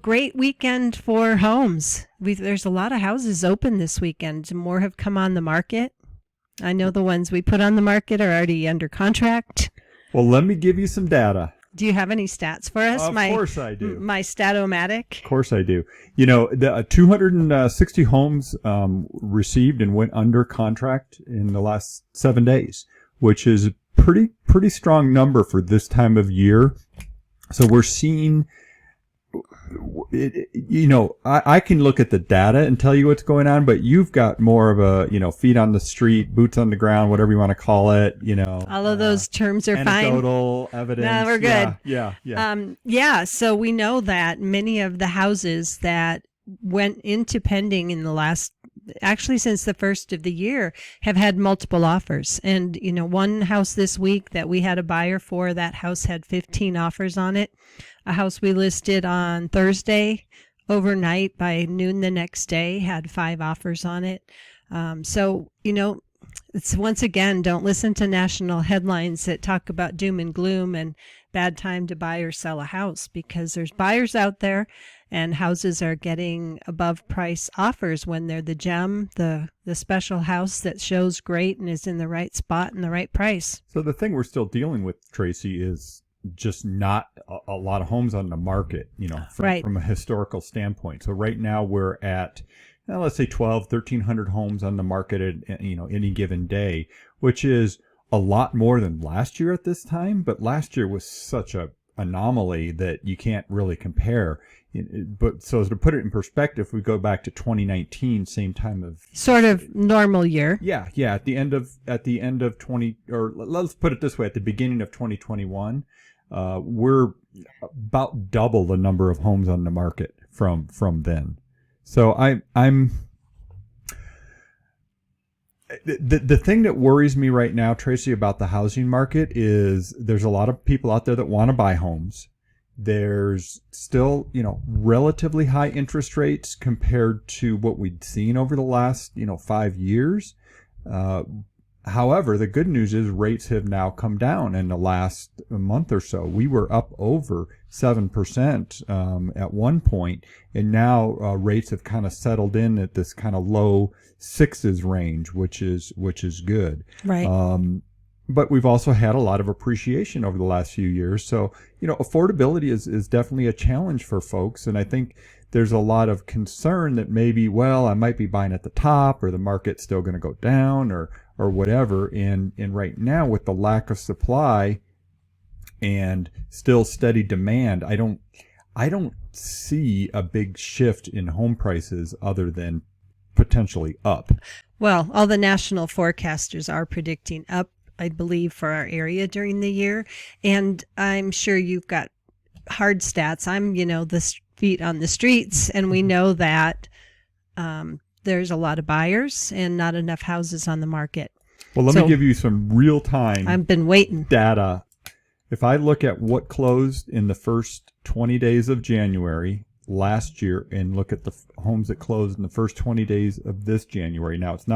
great weekend for homes. There's a lot of houses open this weekend. More have come on the market. I know the ones we put on the market are already under contract. Well, let me give you some data. Do you have any stats for us? Of course I do. My Statomatic. Of course I do. The 260 homes received and went under contract in the last 7 days, which is a pretty strong number for this time of year. So we're seeing, I can look at the data and tell you what's going on, but you've got more of a, feet on the street, boots on the ground, whatever you want to call it, All of those terms are fine. Anecdotal evidence. No, we're good. Yeah. So we know that many of the houses that went into pending in the last, actually since the first of the year, have had multiple offers. And, one house this week that we had a buyer for, that house had 15 offers on it. A house we listed on Thursday overnight by noon the next day had 5 offers on it. It's once again, don't listen to national headlines that talk about doom and gloom and bad time to buy or sell a house, because there's buyers out there and houses are getting above price offers when they're the gem, the special house that shows great and is in the right spot and the right price. So the thing we're still dealing with, Tracy, is just not a lot of homes on the market, from a historical standpoint. So right now we're at, let's say 1,300 homes on the market at, any given day, which is a lot more than last year at this time. But last year was such a anomaly that you can't really compare. But so to put it in perspective, we go back to 2019, same time of sort of normal year. Yeah. At the end of 20, or let's put it this way, at the beginning of 2021, we're about double the number of homes on the market from then. So I'm the thing that worries me right now, Tracy, about the housing market is there's a lot of people out there that want to buy homes. There's still, relatively high interest rates compared to what we'd seen over the last, 5 years. However, the good news is rates have now come down in the last month or so. We were up over 7% at one point, and now rates have kind of settled in at this kind of low 6s range, which is good. Right. But we've also had a lot of appreciation over the last few years. So, affordability is definitely a challenge for folks. And I think there's a lot of concern that maybe, I might be buying at the top, or the market's still going to go down, or whatever. And right now, with the lack of supply and still steady demand, I don't see a big shift in home prices other than potentially up. Well, all the national forecasters are predicting up, I believe, for our area during the year. And I'm sure you've got hard stats. I'm, the feet on the streets, and we know that there's a lot of buyers and not enough houses on the market. Well, let me give you some real-time I've been waiting data. If I look at what closed in the first 20 days of January last year and look at the homes that closed in the first 20 days of this January. Now, it's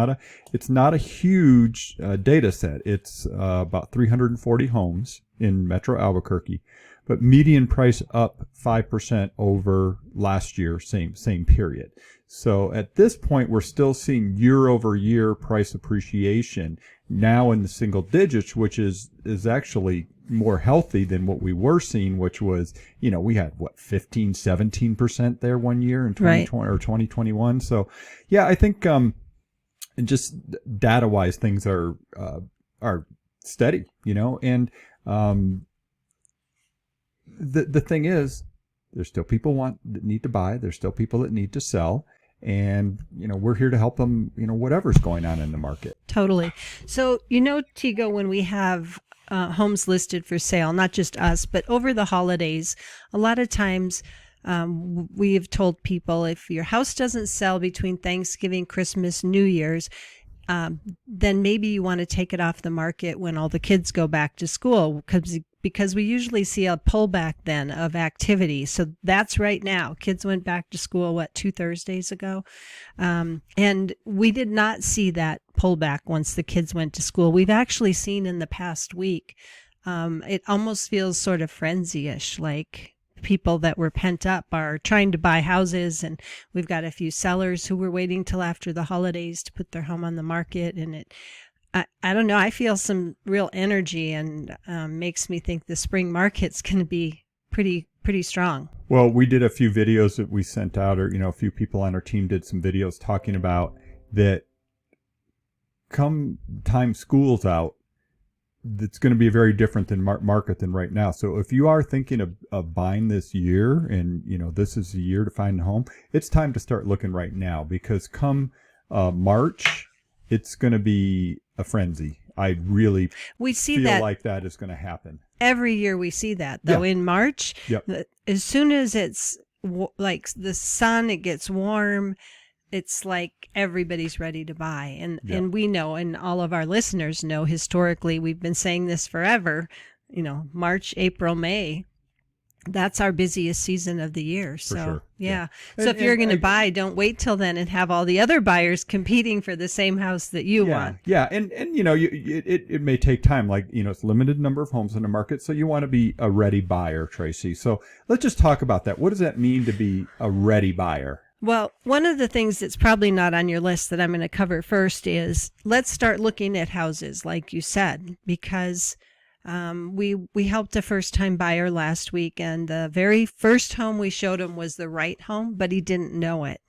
not a huge data set. It's about 340 homes in Metro Albuquerque, but median price up 5% over last year, same period. So at this point, we're still seeing year-over-year price appreciation now in the single digits, which is actually more healthy than what we were seeing, which was, we had 15, 17% there one year in 2020 or 2021. So yeah, I think, just data wise, things are steady, and, the thing is, there's still people that need to buy. There's still people that need to sell. And, we're here to help them, whatever's going on in the market. Totally. So, Tego, when we have homes listed for sale, not just us, but over the holidays, a lot of times we have told people if your house doesn't sell between Thanksgiving, Christmas, New Year's, then maybe you want to take it off the market when all the kids go back to school, because we usually see a pullback then of activity. So that's right now. Kids went back to school, 2 Thursdays ago? And we did not see that pullback once the kids went to school. We've actually seen in the past week, it almost feels sort of frenzy-ish, like people that were pent up are trying to buy houses, and we've got a few sellers who were waiting till after the holidays to put their home on the market. And I don't know, I feel some real energy, and makes me think the spring market's going to be pretty strong. Well, we did a few videos that we sent out, or a few people on our team did some videos talking about that. Come time school's out, it's going to be very different than market than right now. So if you are thinking of buying this year, and this is the year to find a home, it's time to start looking right now, because come March, it's going to be a frenzy. I really feel like that is going to happen. Every year we see that, though. In March, as soon as it's like the sun, it gets warm, it's like everybody's ready to buy. And we know, and all of our listeners know, historically, we've been saying this forever, March, April, May, that's our busiest season of the year. So, sure. So if you're going to buy, don't wait till then and have all the other buyers competing for the same house that you want. Yeah. And it may take time. Like, it's limited number of homes in the market. So you want to be a ready buyer, Tracy. So let's just talk about that. What does that mean to be a ready buyer? Well, one of the things that's probably not on your list that I'm going to cover first is let's start looking at houses, like you said, because we helped a first-time buyer last week, and the very first home we showed him was the right home, but he didn't know it.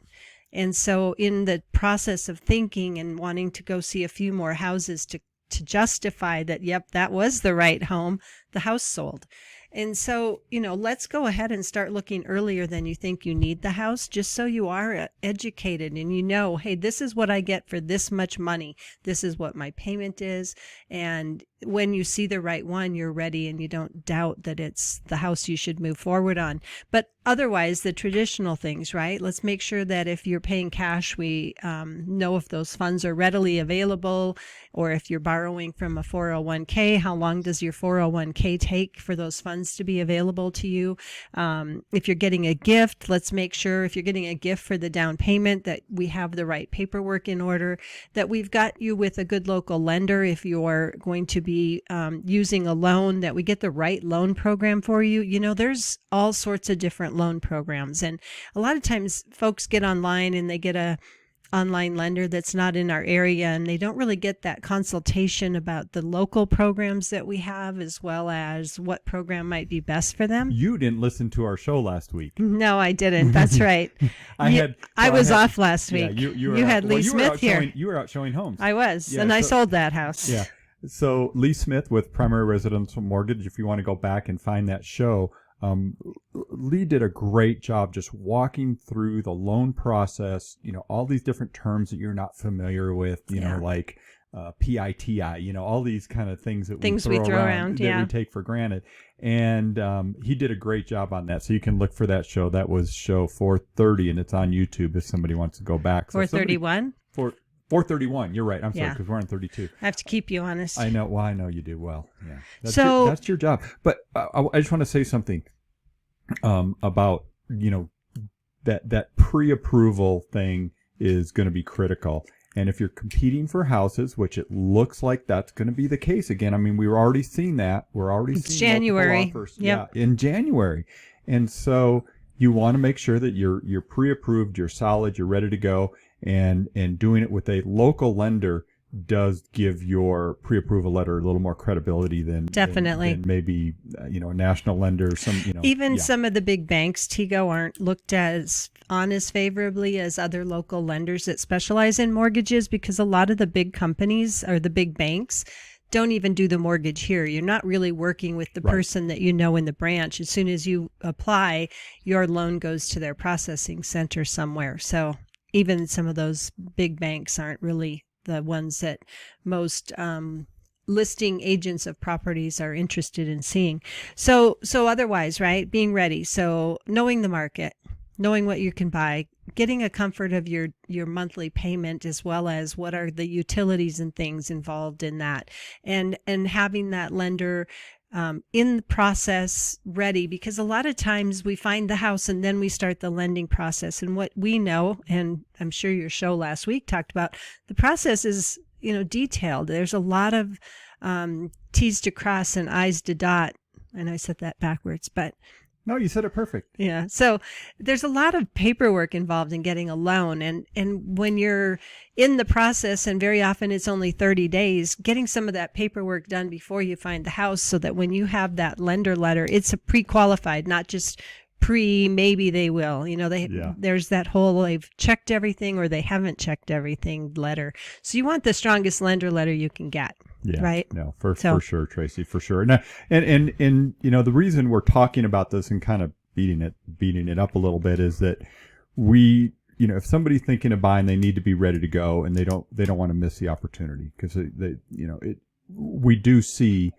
And so in the process of thinking and wanting to go see a few more houses to justify that, yep, that was the right home, the house sold. And so, let's go ahead and start looking earlier than you think you need the house, just so you are educated and hey, this is what I get for this much money. This is what my payment is. And when you see the right one, you're ready and you don't doubt that it's the house you should move forward on. But otherwise, the traditional things, right? Let's make sure that if you're paying cash, we know if those funds are readily available, or if you're borrowing from a 401k, how long does your 401k take for those funds to be available to you? If you're getting a gift, let's make sure if you're getting a gift for the down payment that we have the right paperwork in order, that we've got you with a good local lender if you're going to be using a loan, that we get the right loan program for you. There's all sorts of different loan programs, and a lot of times folks get online and they get a online lender that's not in our area, and they don't really get that consultation about the local programs that we have, as well as what program might be best for them. You didn't listen to our show last week. No, I didn't. That's right. I was off last week. Yeah, you had Lee Smith here. You were out showing homes. I was, and I sold that house. Yeah. So Lee Smith with Primary Residential Mortgage, if you want to go back and find that show, Lee did a great job just walking through the loan process, all these different terms that you're not familiar with, like PITI, all these kind of things that we throw around that we take for granted. And he did a great job on that. So you can look for that show. That was show 430, and it's on YouTube if somebody wants to go back. 431? 431. You're right. I'm sorry, because we're on 32. I have to keep you honest. I know. Well, I know you do well. Yeah. That's your job. But I just want to say something about, that pre-approval thing is going to be critical. And if you're competing for houses, which it looks like that's going to be the case again. I mean, we were already seeing that. We're already seeing January. Offers. Yep. Yeah, in January. And so you want to make sure that you're pre-approved, you're solid, you're ready to go. And doing it with a local lender does give your pre-approval letter a little more credibility than maybe a national lender. Some of the big banks, Tego, aren't looked as favorably as other local lenders that specialize in mortgages, because a lot of the big companies or the big banks don't even do the mortgage here. You're not really working with the person that in the branch. As soon as you apply, your loan goes to their processing center somewhere. So even some of those big banks aren't really the ones that most listing agents of properties are interested in seeing. So otherwise, right, being ready. So knowing the market, knowing what you can buy, getting a comfort of your monthly payment, as well as what are the utilities and things involved in that, and having that lender in the process ready, because a lot of times we find the house and then we start the lending process. And what we know, and I'm sure your show last week talked about, the process is, detailed. There's a lot of T's to cross and I's to dot. And I said that backwards, but No, you said it perfect. Yeah. So there's a lot of paperwork involved in getting a loan. And when you're in the process, and very often it's only 30 days, getting some of that paperwork done before you find the house so that when you have that lender letter, it's a pre-qualified, not just maybe they will. There's that whole they've checked everything or they haven't checked everything letter. So you want the strongest lender letter you can get. Yeah, right. No, for sure, Tracy, for sure. And the reason we're talking about this and kind of beating it up a little bit is that if somebody's thinking of buying, they need to be ready to go, and they don't want to miss the opportunity, because we do see,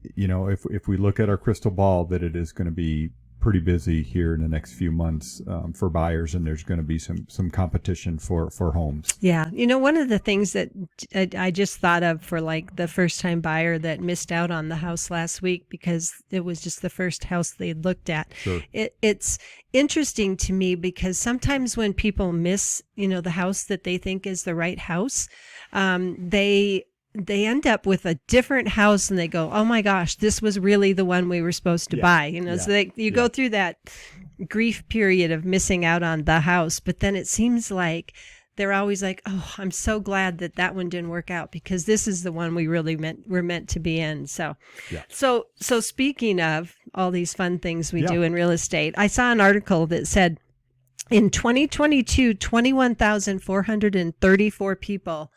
if we look at our crystal ball, that it is going to be pretty busy here in the next few months for buyers, and there's going to be some competition for homes. Yeah. One of the things that I just thought of for like the first time buyer that missed out on the house last week because it was just the first house they looked at. Sure. It's interesting to me because sometimes when people miss, the house that they think is the right house, they end up with a different house and they go, oh my gosh, this was really the one we were supposed to buy. So you go through that grief period of missing out on the house, but then it seems like they're always like, oh, I'm so glad that one didn't work out because this is the one we really were meant to be in. So speaking of all these fun things we do in real estate, I saw an article that said in 2022, 21,434 people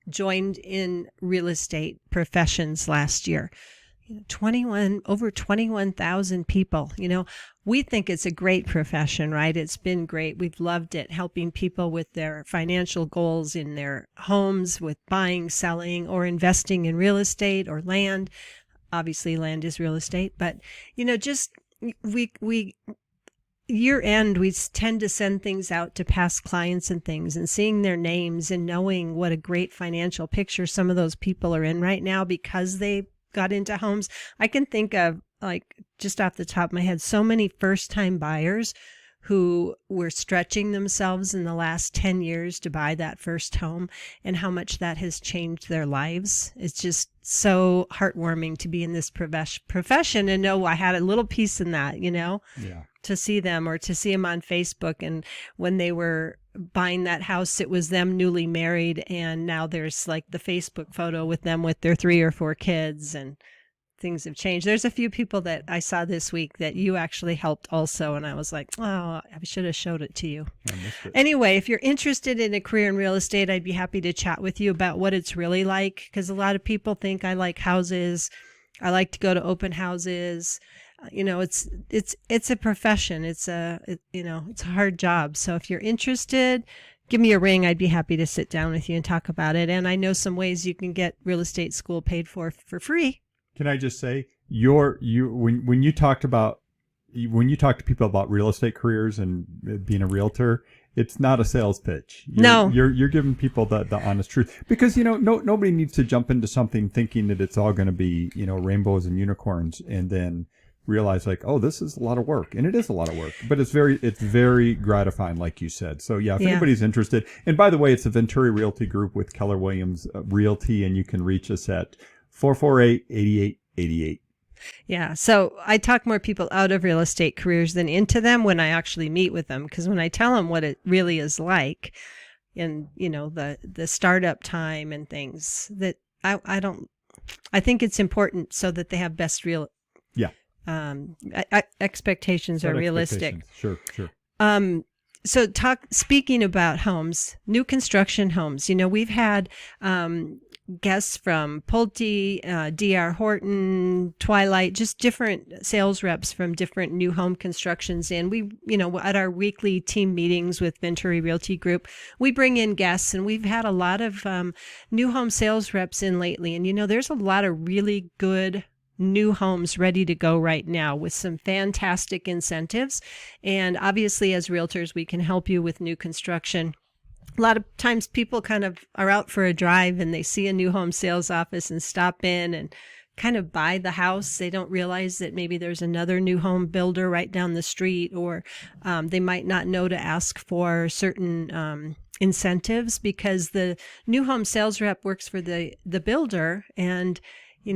joined in real estate professions last year. Over 21,000 people. We think it's a great profession, right? It's been great. We've loved it, helping people with their financial goals in their homes, with buying, selling, or investing in real estate or land. Obviously, land is real estate, but just we year end, we tend to send things out to past clients and things, and seeing their names and knowing what a great financial picture some of those people are in right now because they got into homes. I can think of, like, just off the top of my head, so many first time buyers who were stretching themselves in the last 10 years to buy that first home, and how much that has changed their lives. It's just so heartwarming to be in this profession and know I had a little piece in that, Yeah. to see them, or to see them on Facebook. And when they were buying that house, it was them newly married. And now there's like the Facebook photo with them with their 3 or 4 kids, and things have changed. There's a few people that I saw this week that you actually helped also. And I was like, oh, I should have showed it to you. I missed it. Anyway, if you're interested in a career in real estate, I'd be happy to chat with you about what it's really like. Because a lot of people think I like houses. I like to go to open houses. It's a profession. It's a hard job. So if you're interested, give me a ring. I'd be happy to sit down with you and talk about it. And I know some ways you can get real estate school paid for free. Can I just say, when you talk to people about real estate careers and being a realtor, it's not a sales pitch. You're giving people the honest truth, because nobody needs to jump into something thinking that it's all going to be rainbows and unicorns, and then realize like, oh, this is a lot of work. And it is a lot of work, but it's very gratifying, like you said. So if anybody's interested, and by the way, it's a Venturi Realty Group with Keller Williams Realty, and you can reach us at 448-8888. Yeah. So I talk more people out of real estate careers than into them when I actually meet with them. Because when I tell them what it really is like, and the startup time and things, that I think it's important so that they have best expectations are realistic. Sure. So speaking about homes, new construction homes, we've had guests from Pulte, DR Horton, Twilight, just different sales reps from different new home constructions. And we, at our weekly team meetings with Venturi Realty Group, we bring in guests, and we've had a lot of new home sales reps in lately. And, there's a lot of really good new homes ready to go right now with some fantastic incentives. And obviously, as realtors, we can help you with new construction. A lot of times people kind of are out for a drive and they see a new home sales office and stop in and kind of buy the house. They don't realize that maybe there's another new home builder right down the street, or they might not know to ask for certain incentives, because the new home sales rep works for the builder, and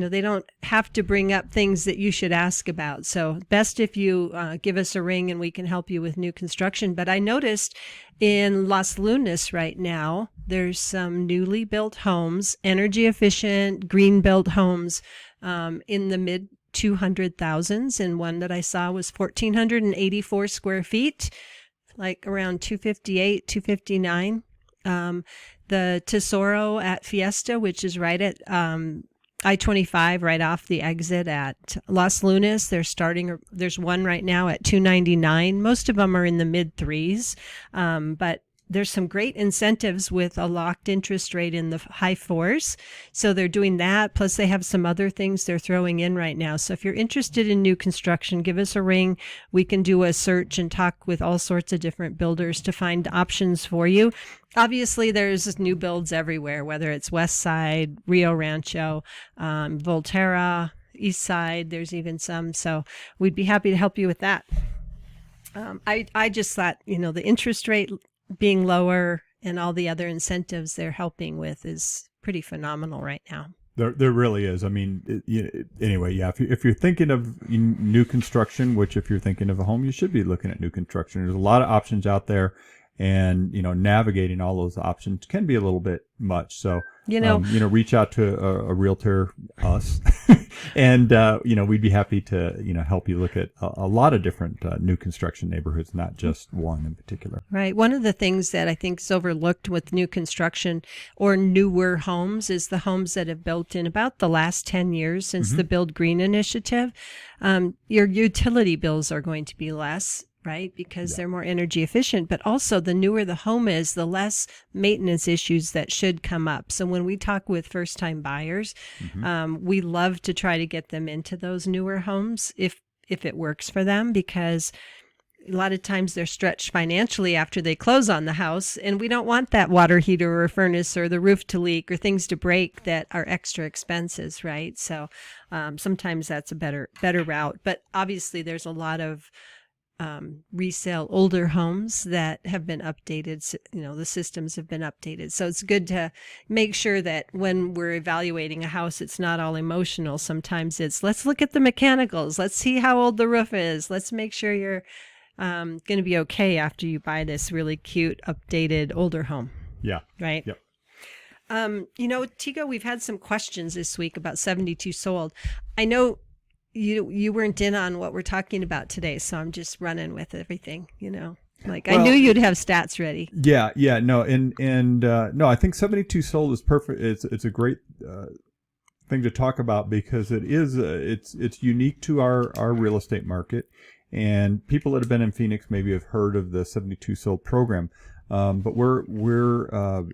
they don't have to bring up things that you should ask about. So best if you give us a ring and we can help you with new construction. But I noticed in Las Lunas right now, there's some newly built homes, energy efficient, green built homes in the mid 200,000s. And one that I saw was 1,484 square feet, like around 258, 259. The Tesoro at Fiesta, which is right at I-25, right off the exit at Las Lunas. There's one right now at 299. Most of them are in the mid threes, but there's some great incentives with a locked interest rate in the high fours. So they're doing that. Plus they have some other things they're throwing in right now. So if you're interested in new construction, give us a ring. We can do a search and talk with all sorts of different builders to find options for you. Obviously, there's new builds everywhere, whether it's West Side, Rio Rancho, Volterra, East Side. There's even some. So we'd be happy to help you with that. I just thought, the interest rate being lower and all the other incentives they're helping with is pretty phenomenal right now. There really is. I mean, anyway, yeah. If you're thinking of new construction, which if you're thinking of a home, you should be looking at new construction. There's a lot of options out there, and navigating all those options can be a little bit much. So reach out to a realtor, us, and we'd be happy to help you look at a lot of different new construction neighborhoods, not just one in particular. Right. One of the things that I think is overlooked with new construction or newer homes is the homes that have built in about the last 10 years since the Build Green initiative. Your utility bills are going to be less, right? Because they're more energy efficient, but also the newer the home is, the less maintenance issues that should come up. So when we talk with first time buyers, we love to try to get them into those newer homes if it works for them, because a lot of times they're stretched financially after they close on the house, and we don't want that water heater or furnace or the roof to leak or things to break that are extra expenses, right? So sometimes that's a better route. But obviously there's a lot of resale older homes that have been updated. The systems have been updated. So it's good to make sure that when we're evaluating a house, it's not all emotional. Sometimes it's, let's look at the mechanicals. Let's see how old the roof is. Let's make sure you're going to be okay after you buy this really cute, updated, older home. Yeah. Right? Yep. Tego, we've had some questions this week about 72 sold. I know you weren't in on what we're talking about today, so I'm just running with everything, Like, I knew you'd have stats ready. Yeah, no, and no, I think 72 sold is perfect. It's a great thing to talk about because it is it's unique to our real estate market, and people that have been in Phoenix maybe have heard of the 72 sold program. But we're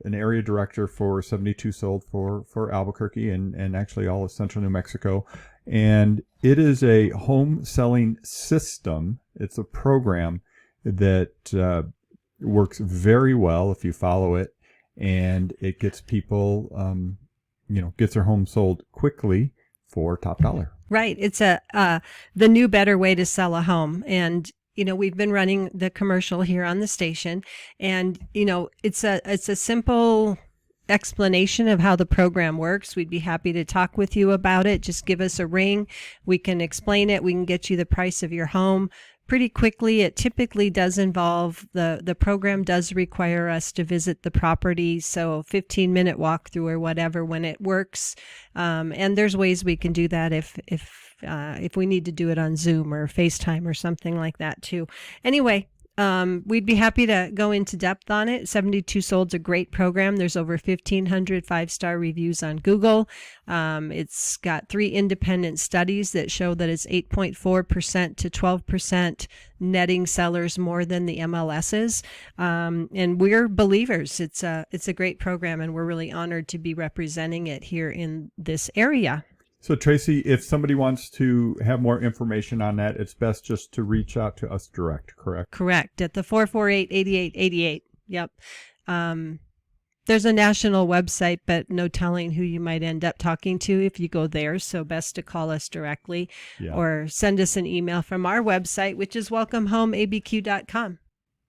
an area director for 72 sold for Albuquerque and actually all of central New Mexico. And it is a home selling system. It's a program that works very well if you follow it, and it gets people, gets their home sold quickly for top dollar. Right. It's the new better way to sell a home. And we've been running the commercial here on the station, and it's a simple explanation of how the program works. We'd be happy to talk with you about it. Just give us a ring. We can explain it. We can get you the price of your home pretty quickly. It typically does involve the program does require us to visit the property, so 15-minute walkthrough or whatever when it works. And there's ways we can do that if we need to do it on Zoom or FaceTime or something like that too. Anyway, we'd be happy to go into depth on it. 72 Sold's a great program. There's over 1,500 5-star reviews on Google. It's got 3 independent studies that show that it's 8.4% to 12% netting sellers more than the MLSs. And we're believers. It's a great program, and we're really honored to be representing it here in this area. So, Tracy, if somebody wants to have more information on that, it's best just to reach out to us direct, correct? Correct. At the 448-8888. Yep. There's a national website, but no telling who you might end up talking to if you go there. So best to call us directly or send us an email from our website, which is welcomehomeabq.com.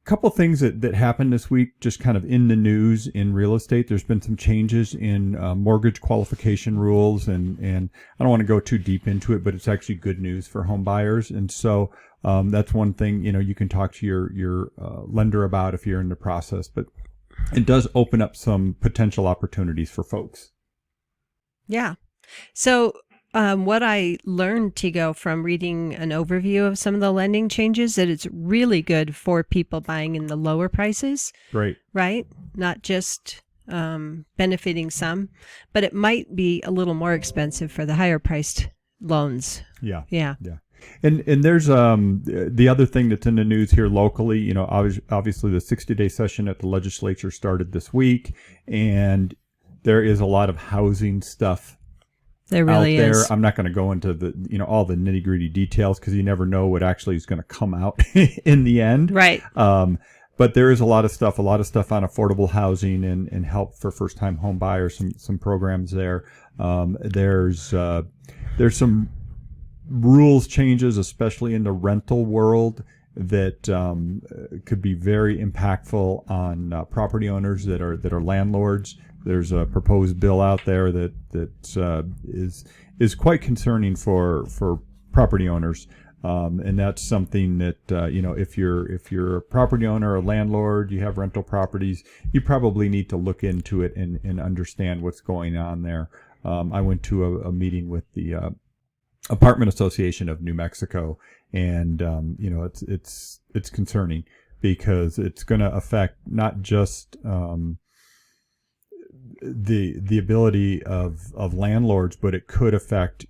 couple things that happened this week, just kind of in the news in real estate. There's been some changes in mortgage qualification rules, and I don't want to go too deep into it, but it's actually good news for home buyers. And so that's one thing, you can talk to your lender about if you're in the process, but it does open up some potential opportunities for folks. Yeah. So what I learned, Tego, from reading an overview of some of the lending changes, that it's really good for people buying in the lower prices. Great. Right? Not just benefiting some, but it might be a little more expensive for the higher priced loans. Yeah. Yeah. Yeah. And there's the other thing that's in the news here locally. Obviously the 60-day session at the legislature started this week, and there is a lot of housing stuff there really out there. is. I'm not going to go into the all the nitty-gritty details because you never know what actually is going to come out in the end. Right. But there is a lot of stuff on affordable housing and help for first-time home buyers. Some programs there. There's some rules changes, especially in the rental world, that could be very impactful on property owners that are landlords. There's a proposed bill out there that is quite concerning for property owners, and that's something that if you're a property owner or a landlord, you have rental properties, you probably need to look into it and understand what's going on there. I went to a meeting with the Apartment Association of New Mexico, and it's concerning because it's going to affect not just the ability of landlords, but it could affect,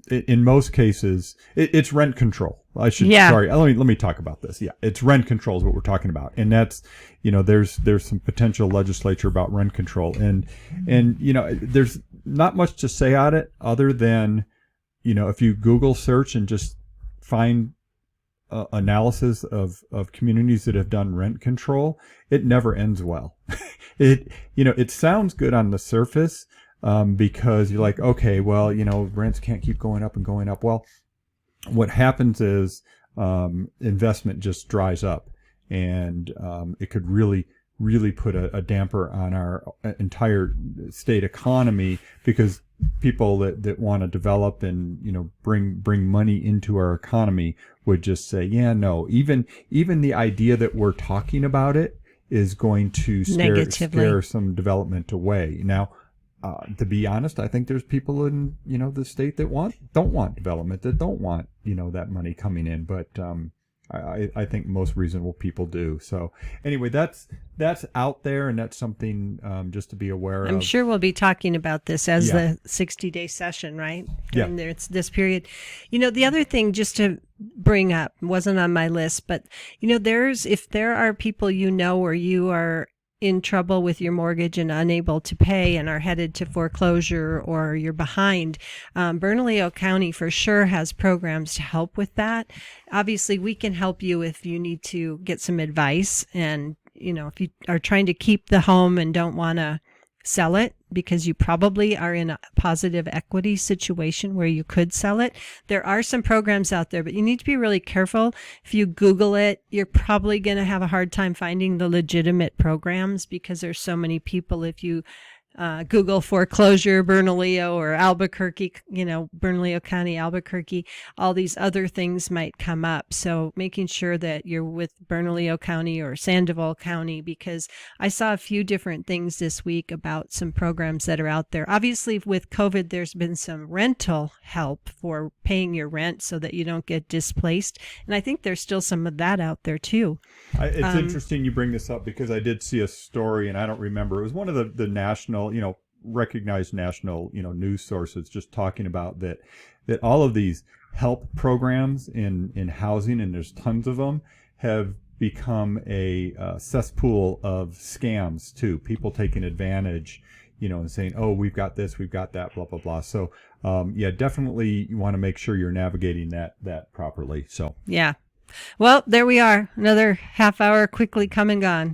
in most cases, it's rent control. Sorry, let me talk about this. Yeah, it's rent control is what we're talking about, and that's there's some potential legislature about rent control, and there's not much to say on it other than if you Google search and just find analysis of communities that have done rent control, it never ends well. It sounds good on the surface because you're like, okay, well, rents can't keep going up and going up. Well, what happens is investment just dries up, and it could really put a damper on our entire state economy, because people that want to develop and bring money into our economy would just say, yeah, no, even the idea that we're talking about it is going to scare some development away. Now, to be honest, I think there's people in the state that don't want development, that don't want that money coming in, but I think most reasonable people do. So anyway, that's out there, and that's something just to be aware of. I'm sure we'll be talking about this as the 60-day session, right? During this period. The other thing just to bring up, wasn't on my list, but if there are people or you are in trouble with your mortgage and unable to pay and are headed to foreclosure, or you're behind, Bernalillo County for sure has programs to help with that. Obviously, we can help you if you need to get some advice, and if you are trying to keep the home and don't want to sell it because you probably are in a positive equity situation where you could sell it. There are some programs out there, but you need to be really careful. If you Google it, you're probably going to have a hard time finding the legitimate programs, because there's so many people. If you Google foreclosure, Bernalillo or Albuquerque, Bernalillo County, Albuquerque, all these other things might come up. So making sure that you're with Bernalillo County or Sandoval County, because I saw a few different things this week about some programs that are out there. Obviously, with COVID, there's been some rental help for paying your rent so that you don't get displaced. And I think there's still some of that out there too. It's interesting you bring this up, because I did see a story, and I don't remember. It was one of the national, recognized national, news sources, just talking about that all of these help programs in housing, and there's tons of them, have become a cesspool of scams too. People taking advantage, and saying, oh, we've got this, we've got that, blah, blah, blah. So, definitely you want to make sure you're navigating that properly. So, yeah. Well, there we are. Another half hour quickly come and gone.